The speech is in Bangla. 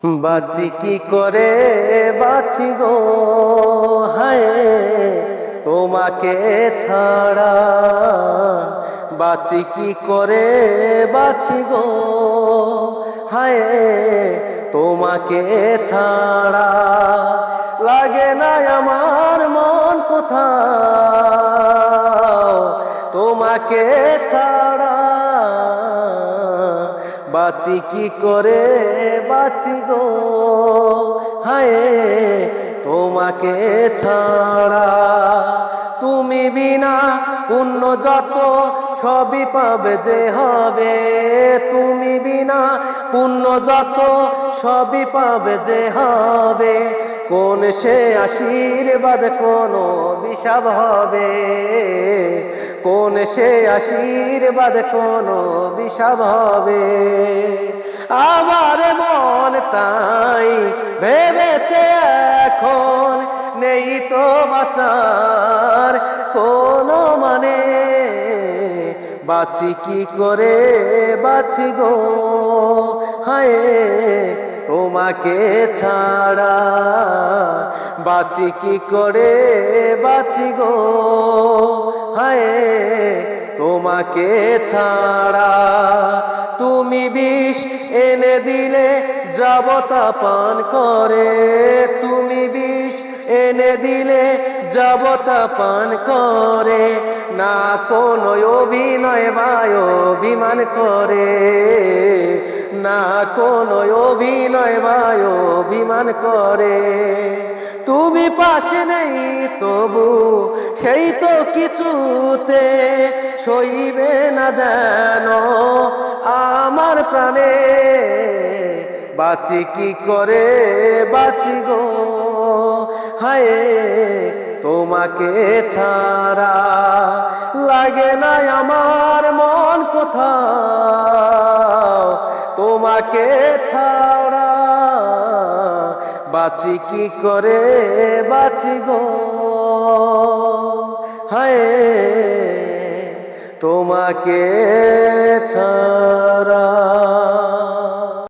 বাঁচি কি করে বাঁচি গো হায় তোমাকে ছাড়া, বাঁচি কি করে বাঁচি গো হায় তোমাকে ছাড়া। লাগে না আমার মন কোথাও তোমাকে ছাড়া, বাঁচি কি করে বাঁচি গো হায় তোমাকে ছাড়া। তুমি বিনা পুণ্য যত সবই পাবে যে হবে, তুমি বিনা পুণ্য যত সবই পাবে যে হবে। কোন সে আশীর্বাদ কোন অভিশাপ হবে, কোন সে আশীর্বাদ কোন অভিশাপ হবে। আমার মন তাই ভেবেছে এখন নেই তো বাঁচার কোনো মানে, বাঁচি কি করে বাঁচি গো হায় তোমাকে ছাড়া, বাঁচি কি করে বাঁচি গো হায় তোমাকে ছাড়া। তুমি বিষ এনে দিলে যাবতা পান করে, তুমি বিষ এনে দিলে যাবতা পান করে। না কোনো অভিনয় বা অভিমান করে, না কোনো অভিনয় বা অভিমান করে। তুমি পাশে নেই তবু সেই তো কিছুতে সইবে না যেন আমার প্রাণে, বাঁচি কি করে বাঁচি গো হায় তোমাকে ছাড়া। লাগে না আমার মন কোথাও তোমাকে ছাড়া, বাঁচি কি করে বাঁচি গো হায় তোমাকে ছাড়া।